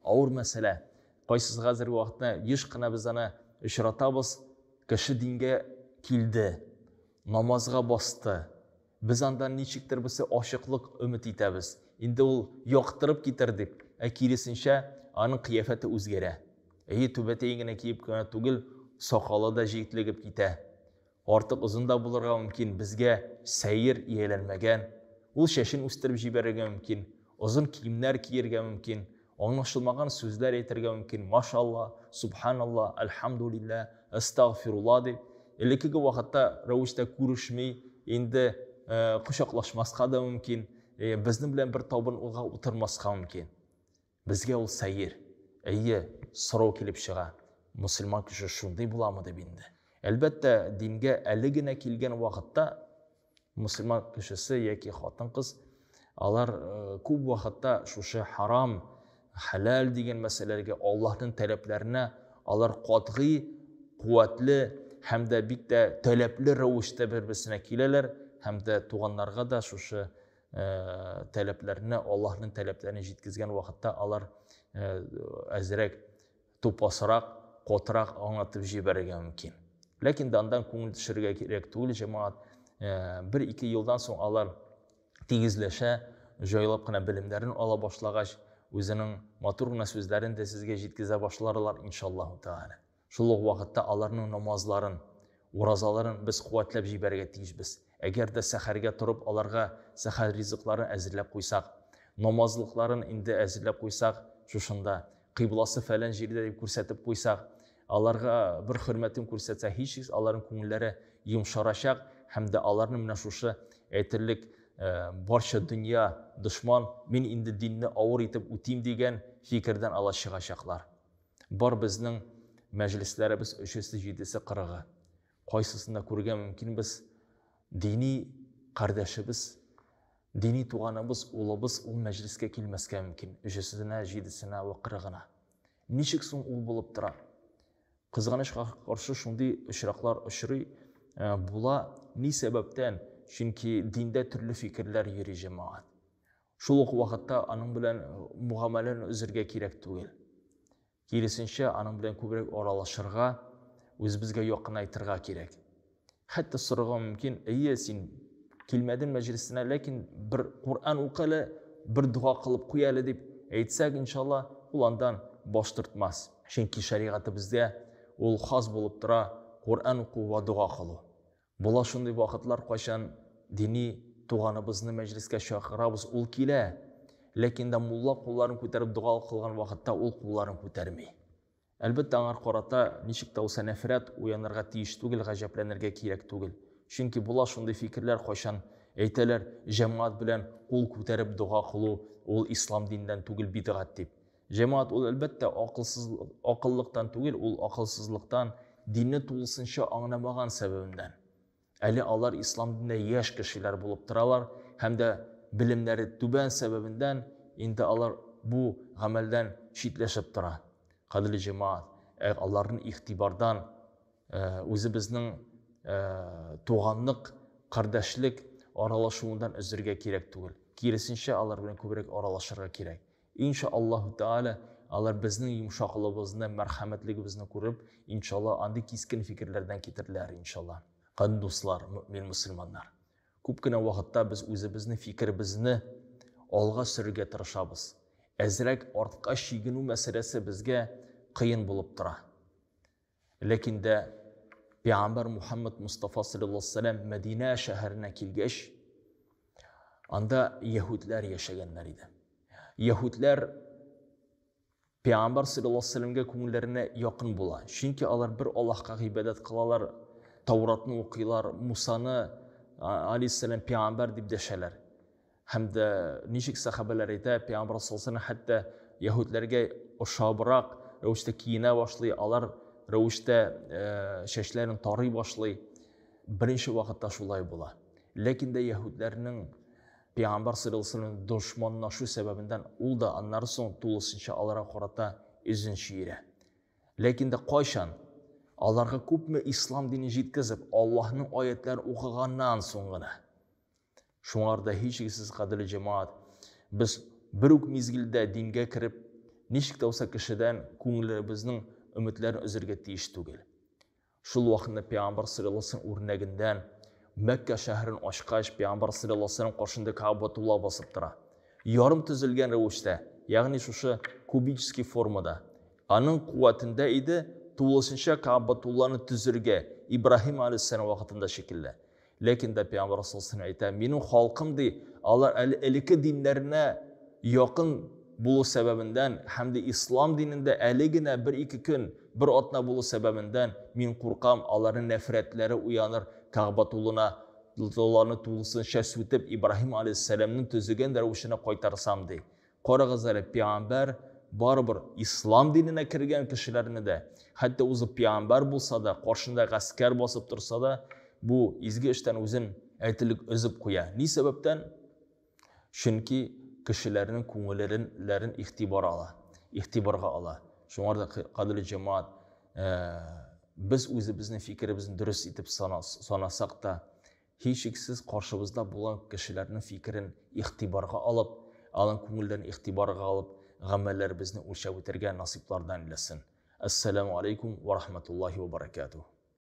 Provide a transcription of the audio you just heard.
ауыр мәселе. Қайсыз қазіргі уақытта ешқана біз аны ұшыратабыз, кіші динге келді, намазға басты. Біз андан нешіктір бізі ашықлық үміт етеміз. Енді ол яқтырып кетер деп, керісінше аның қияфеті өзгере. Төбетейгіне кейіп көне түгіл, сақалы да жетілігіп кете. Артық ұзында болырға мүмкін, бізге сәйір иеленмеген, ол шешін өстіріп жіберге мүмкін, ұзын киімдер киерге мүмкін, аңлашылмаған сөздер етерге мүмкін. Машалла, субханалла, альхамдулилля, астағфирулла деп. Елекігі уақытта рәуіште көрішмей, енді құшақлашмасқа да мүмкін, біздің білен бір табын ұға отырмасқа мүмкін. Бізге ол сәйір, сұрау келіп шыға. Мұсылман күші шундай боламы деп енді. Әлбәтті динге әлігіне келген уақытта мұсылман кішісі яки қатын қыз, алар көп уақытта шушы харам, халал деген мәселелерге, Аллахтың тәләпләріне алар қатғы, қуатлы, һәм дә бик тә тәләпле рәвештә бер-берсенә киләләр, һәм дә туганнарга да шушы тәләпләрне, Аллаһның тәләпләрен җиткезгән вакытта алар әзрәк тупасрак, котырак аңлатып җибәрергә мөмкин. Ләкин дандан күңел төшерергә кирәк түгел, җәмәгать. 1-2 елдан соң алар тигезләшә, җайлап кына белемнәрен ала башлагач, үзенең матур гына сүзләрен дә сезгә җиткезә башларлар иншаллаһу тәгалә. Шул ук вакытта аларның намазларын, уразаларын без куатлап җибәрергә тиешбез. Әгәр дә сәхәргә торып, аларга сәхәр ризыкларын әзерләп куйсак, намазлыкларын инде әзерләп куйсак, шушында кыйбласы фәлән җирдә дип күрсәтеп куйсак, аларга бер хөрмәтен күрсәтсә, һичшиксез аларның күңелләре йомшарачак, һәм дә аларны менә шушы әйтерлек барча дөнья дошман, мин инде динне авыр итеп үтим дигән фикердән ала чыгачаклар. Бар безнең мәҗлесләребез 3-7-се 40. Кайсысында күргән мөмкин без dini kardeşimiz, dini tuğanımız, ulabız ol mecliske kilmeske mümkün. 3-sine, 7-sine ve 40'ına. Nişik son ol bulup tıra. Kızganışqa karşı şundi ışıraklar ışırı bula ni sebepten? Çünkü dinde türlü fikirler yeri cemaat. Şuluk vakitte anın bilen muamelen özürge kirek tügel. Kirisinçe anın bilen kübrek oralaşırga, öz bizge yakın aytırga kirek. Hatta soruğa mümkün, sen kilmedin meclisine, lakin bir Kur'an okuyalı, bir dua kılıp koyalı deyip aytsak inşallah ulandan baş tutmaz. Çünkü şeriatı bizde ol xas bulup tura Kur'an oku ve dua kılı. Bula şunday vakitlar kaçan dini tuğanımızını mecliske şakırabız ol kile, lakin de mulla kullarını көтеріп dua kılgan vakitte ol kullarını көтермей. Әлбәттә аңар карата ничек тә булса нәфрәт уянырга тиеш түгел, гаҗәпләнергә кирәк түгел. Чөнки була шундый фикерләр кайчан әйтәләр, җәмәгать белән кул күтәреп дуга кылу ул ислам диненнән түгел, бидгать дип. Җәмәгать ул әлбәттә акыллыктан түгел, ул акылсызлыктан, динне тулысынча аңламаган сәбәбеннән. Әле алар ислам динендә яшь кешеләр булып торалар, һәм дә белемнәре түбән сәбәбеннән инде алар бу гамәлдән читләшеп тора. Qadırlı cemaat, Allah'ın ihtibardan, özümüzün tuğanlık, kardeşlik aralaşımından özürge kirek tuğul. Kirisinçe Allah bilen kübrek aralaşırga kirek. İnşallah Teala Allah bizning yumşaqlığımızdan, merhametligimizden görüp, inşallah andi keskin fikirlerden getirler inşallah. Qadın dostlar, mümin Müslümanlar. Köpkene vaqtda biz özümüzün fikrimizni alğa sürüge tırışabız. Әзірәк артқа шегіну мәселесі бізге қиын болып тұра. Лекін де Пейғамбар Мұхаммад Мұстафа саллаллаху алейхи ва саллям Мәдина шәһәренә килгәч, анда яһудлар яшәгәннәр иде. Яһудлар Пейғамбар саллаллаху алейхи ва саллямга күңелләренә якын була. Чөнки алар бер Аллаһка гыйбадат кылалар, Тауратны укыйлар, Мусаны алейхиссалам Пейғамбар дип дәшәләр. Hem de nişik sahabeler ise Peygamber sallallahu hatta Yahudilerge oşabırak rövüşte kiyine başlay, alar rövüşte şeşlerin tarih başlay. Birinci vakitte şulay bula. Lakin de Yahudilerinin Peygamber sallallahu aleyhi ve sellem düşmanlaşu sebebinden ol da anları son tuğlusınca alara karata izin şiire. Lakin de kaçan alarga köpme İslam dini jitkizip Allah'ın ayetlerini okuğandan sonra şunlarda hiç şüphesiz qadırlı cemaat, biz bir mezgilde dinge kirip, ничек тә булса кешедән күңелебезнең өметләрен өзәргә тиеш түгел. Шул вакытта Пәйгамбәр саллаллаһу алейһи ва саллям үрнәгендән Мәккә шәһәрен ачкач, Пәйгамбәр саллаллаһу алейһи ва саллям каршында Кәгъбәтулла басып тора. Ярым төзелгән рәвештә, ягъни шушы кубический формада. Аның куәтендә иде тулысынча Кәгъбәтулланы төзергә Ибраһим алейһиссалам вакытында шикелле. Ләкин дә Пәйгамбәр саллаллаһу алейһи ва саллям әйтә, минем халкым ди, алар элекке диннәренә якын булу сәбәбеннән һәм дә ислам динендә әле генә 1-2 көн bir атна булу сәбәбеннән мин куркам, аларның нәфрәтләре уяныр, Кәгъбәтулланы тулысынча сүтеп Ибраһим алейһиссаламның төзегән рәвешенә кайтарсам ди. Карагыз әле, Пәйгамбәр барыбер ислам диненә кергән кешеләрне дә, хәтта үзе Пәйгамбәр булса да, каршында гаскәр басып торса да, бу изге эштән үзен әйтелек өзеп куя. Ни сәбәптән? Чөнки кешеләрнең күңелләрен игътибарга ала. Шуңарда кадерле җәмәгать, без үзебезнең фикеребезне дөрес итеп санасак та, һичшиксез каршыбызда булган кешеләрнең фикерен игътибарга алып, алар күңелләрен игътибарга алып, гамәлләребезне үлчәп үтәргә насыйплардан иләсен. Ассаламу алейкум ва рахматуллаһи ва баракатуһ.